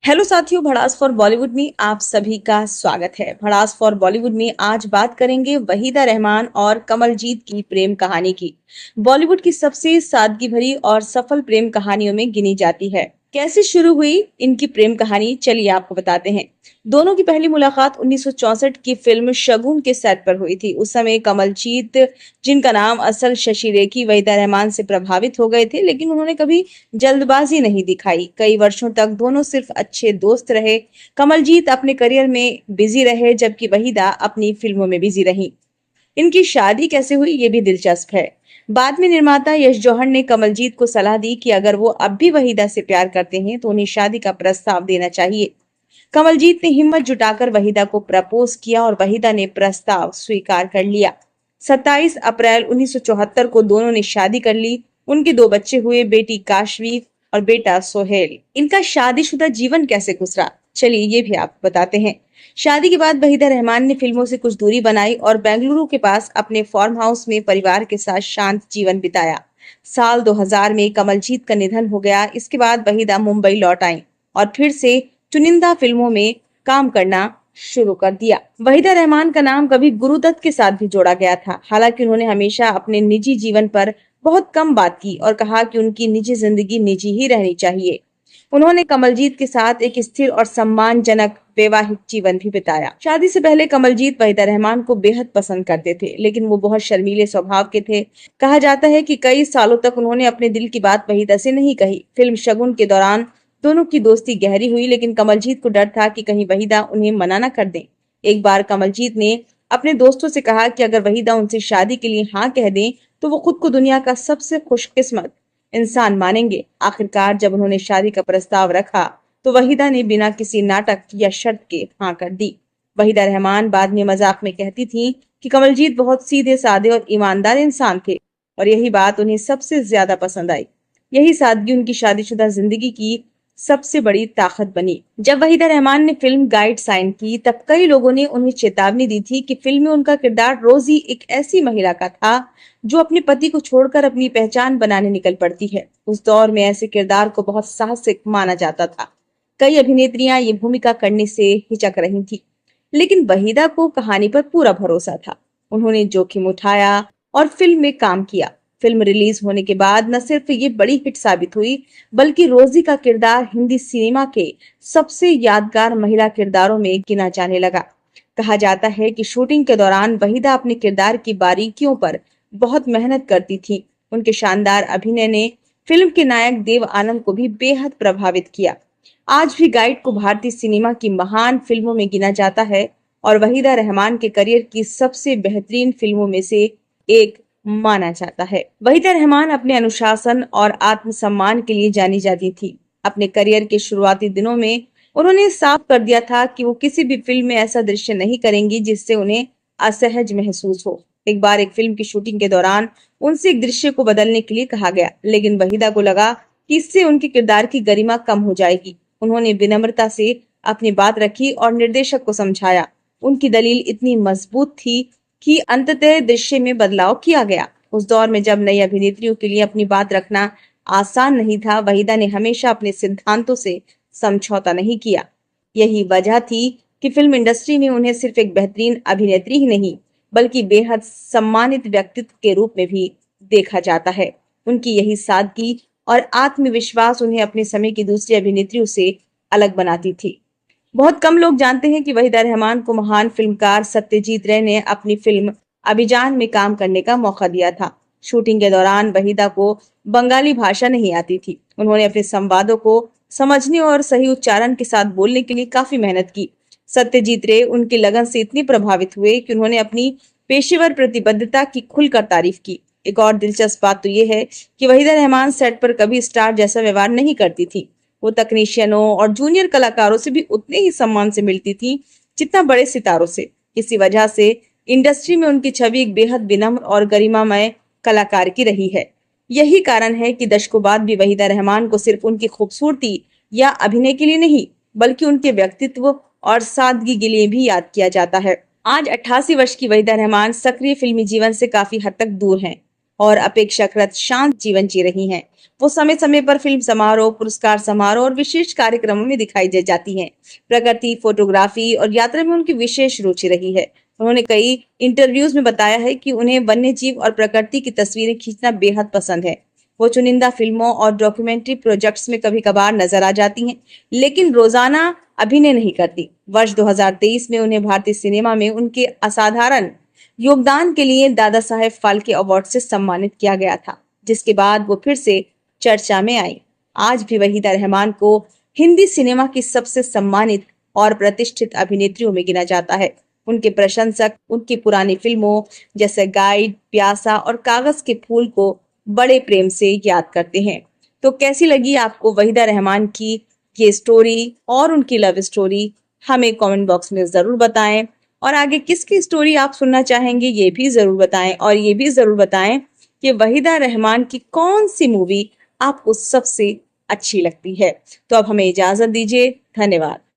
Hello साथियों, भड़ास for Bollywood में आप सभी का स्वागत है। भड़ास फॉर बॉलीवुड में आज बात करेंगे वहीदा रहमान और कमलजीत की प्रेम कहानी की। बॉलीवुड की सबसे सादगी भरी और सफल प्रेम कहानियों में गिनी जाती है। कैसे शुरू हुई इनकी प्रेम कहानी, चलिए आपको बताते हैं। दोनों की पहली मुलाकात 1964 की फिल्म शगुन के सेट पर हुई थी। उस समय कमलजीत, जिनका नाम असल शशि रेखी, वहीदा रहमान से प्रभावित हो गए थे, लेकिन उन्होंने कभी जल्दबाजी नहीं दिखाई। कई वर्षों तक दोनों सिर्फ अच्छे दोस्त रहे। कमलजीत अपने करियर में बिजी रहे, जबकि वहीदा अपनी फिल्मों में बिजी रही। इनकी शादी कैसे हुई, ये भी दिलचस्प है। बाद में निर्माता यश जौहर ने कमलजीत को सलाह दी कि अगर वो अब भी वहीदा से प्यार करते हैं तो उन्हें शादी का प्रस्ताव देना चाहिए। कमलजीत ने हिम्मत जुटाकर वहीदा को प्रपोज किया और वहीदा ने प्रस्ताव स्वीकार कर लिया। 27 अप्रैल 1974 को दोनों ने शादी कर ली। उनके दो बच्चे हुए, बेटी काशवी और बेटा सोहेल। इनका शादीशुदा जीवन कैसे गुजरा, चलिए ये भी आपको बताते हैं। शादी के बाद वहीदा रहमान ने फिल्मों से कुछ दूरी बनाई और बेंगलुरु के पास अपने फार्म हाउस में परिवार के साथ शांत जीवन बिताया। साल 2000 में कमलजीत का निधन हो गया। इसके बाद वहीदा मुंबई लौट आई और फिर से चुनिंदा फिल्मों में काम करना शुरू कर दिया। वहीदा रहमान का नाम कभी गुरुदत्त के साथ भी जोड़ा गया था। हालांकि उन्होंने हमेशा अपने निजी जीवन पर बहुत कम बात की और कहा कि उनकी निजी जिंदगी निजी ही रहनी चाहिए। उन्होंने कमलजीत के साथ एक स्थिर और सम्मानजनक वैवाहिक जीवन भी बिताया। शादी से पहले कमलजीत वहीदा रहमान को बेहद पसंद करते थे, लेकिन वो बहुत शर्मीले स्वभाव के थे। कहा जाता है कि कई सालों तक उन्होंने अपने दिल की बात वहीदा से नहीं कही। फिल्म शगुन के दौरान दोनों की दोस्ती गहरी हुई, लेकिन कमलजीत को डर था कि कहीं वहीदा उन्हें मना न कर दे। एक बार कमलजीत ने अपने दोस्तों से कहा कि अगर वहीदा उनसे शादी के लिए हाँ कह दें तो वो खुद को दुनिया का सबसे खुशकिस्मत इंसान मानेंगे। आखिरकार जब उन्होंने शादी का प्रस्ताव रखा तो वहीदा ने बिना किसी नाटक या शर्त के हाँ कर दी। वहीदा रहमान बाद में मजाक में कहती थी कि कमलजीत बहुत सीधे साधे और ईमानदार इंसान थे और यही बात उन्हें सबसे ज्यादा पसंद आई। यही सादगी उनकी शादीशुदा जिंदगी की सबसे बड़ी ताकत बनी। जब वहीदा रहमान ने फिल्म गाइड साइन की, तब कई लोगों ने उन्हें चेतावनी दी थी कि फिल्म में उनका किरदार रोजी एक ऐसी महिला का था जो अपने पति को छोड़कर अपनी पहचान बनाने निकल पड़ती है। उस दौर में ऐसे किरदार को बहुत साहसिक माना जाता था। कई अभिनेत्रियां ये भूमिका करने से हिचक रही थी, लेकिन वहीदा को कहानी पर पूरा भरोसा था। उन्होंने जोखिम उठाया और फिल्म में काम किया। फिल्म रिलीज होने के बाद न सिर्फ ये बड़ी हिट साबित हुई, बल्कि रोजी का किरदार हिंदी सिनेमा के सबसे यादगार महिला किरदारों में गिना जाने लगा। कहा जाता है कि शूटिंग के दौरान वहीदा अपने किरदार की बारीकियों पर बहुत मेहनत करती थी। उनके शानदार अभिनय ने फिल्म के नायक देव आनंद को भी बेहद प्रभावित किया। आज भी गाइड को भारतीय सिनेमा की महान फिल्मों में गिना जाता है और वहीदा रहमान के करियर की सबसे बेहतरीन फिल्मों में से एक माना जाता है। वहीदा रहमान अपने अनुशासन और आत्मसम्मान के लिए जानी जाती थी। अपने करियर के शुरुआती दिनों में उन्होंने साफ कर दिया था कि वो किसी भी फिल्म में ऐसा दृश्य नहीं करेंगी जिससे उन्हें असहज महसूस हो। एक बार एक फिल्म की शूटिंग के दौरान उनसे एक दृश्य को बदलने के लिए कहा गया, लेकिन वहीदा को लगा कि इससे उनके किरदार की गरिमा कम हो जाएगी। उन्होंने विनम्रता से अपनी बात रखी और निर्देशक को समझाया। उनकी दलील इतनी मजबूत थी कि अंततः दृश्य में बदलाव किया गया। उस दौर में जब नई अभिनेत्रियों के लिए अपनी बात रखना आसान नहीं था, वहीदा ने हमेशा अपने सिद्धांतों से समझौता नहीं किया। यही वजह थी कि फिल्म इंडस्ट्री में उन्हें सिर्फ एक बेहतरीन अभिनेत्री ही नहीं, बल्कि बेहद सम्मानित व्यक्तित्व के रूप में भी देखा जाता है। उनकी यही सादगी और आत्मविश्वास उन्हें अपने समय की दूसरी अभिनेत्रियों से अलग बनाती थी। बहुत कम लोग जानते हैं कि वहीदा रहमान को महान फिल्मकार सत्यजीत रे ने अपनी फिल्म अभिजान में काम करने का मौका दिया था। शूटिंग के दौरान वहीदा को बंगाली भाषा नहीं आती थी। उन्होंने अपने संवादों को समझने और सही उच्चारण के साथ बोलने के लिए काफी मेहनत की। सत्यजीत रे उनकी लगन से इतनी प्रभावित हुए कि उन्होंने अपनी पेशेवर प्रतिबद्धता की खुलकर तारीफ की। एक और दिलचस्प बात तो ये है कि वहीदा रहमान सेट पर कभी स्टार जैसा व्यवहार नहीं करती थी। वो तकनीशियनों और जूनियर कलाकारों से भी उतने ही सम्मान से मिलती थी जितना बड़े सितारों से। इसी वजह से इंडस्ट्री में उनकी छवि एक बेहद विनम्र और गरिमामय कलाकार की रही है। यही कारण है कि दशकों बाद भी वहीदा रहमान को सिर्फ उनकी खूबसूरती या अभिनय के लिए नहीं, बल्कि उनके व्यक्तित्व और सादगी के लिए भी याद किया जाता है। आज 88 वर्ष की वहीदा रहमान सक्रिय फिल्मी जीवन से काफी हद तक दूर हैं। और अपेक्षाकृत शांत जीवन जी रही हैं। वो समय समय पर फिल्म समारोह, पुरस्कार समारोह और विशेष कार्यक्रमों में दिखाई दे जाती हैं। प्रकृति, फोटोग्राफी और यात्रा में उनकी विशेष रुचि रही है। उन्होंने कई इंटरव्यूज में बताया है कि उन्हें वन्य जीव और प्रकृति की तस्वीरें खींचना बेहद पसंद है। वो चुनिंदा फिल्मों और डॉक्यूमेंट्री प्रोजेक्ट्स में कभी कभार नजर आ जाती हैं, लेकिन रोजाना अभिनय नहीं करती। वर्ष 2023 में उन्हें भारतीय सिनेमा में उनके असाधारण योगदान के लिए दादा साहेब फाल्के अवार्ड से सम्मानित किया गया था, जिसके बाद वो फिर से चर्चा में आई। आज भी वहीदा रहमान को हिंदी सिनेमा की सबसे सम्मानित और प्रतिष्ठित अभिनेत्रियों में गिना जाता है। उनके प्रशंसक उनकी पुरानी फिल्मों जैसे गाइड, प्यासा और कागज के फूल को बड़े प्रेम से याद करते हैं। तो कैसी लगी आपको वहीदा रहमान की ये स्टोरी और उनकी लव स्टोरी? हमें कमेंट बॉक्स में जरूर बताएं। और आगे किसकी स्टोरी आप सुनना चाहेंगे ये भी जरूर बताएं। और ये भी जरूर बताएं कि वहीदा रहमान की कौन सी मूवी आपको सबसे अच्छी लगती है। तो अब हमें इजाजत दीजिए। धन्यवाद।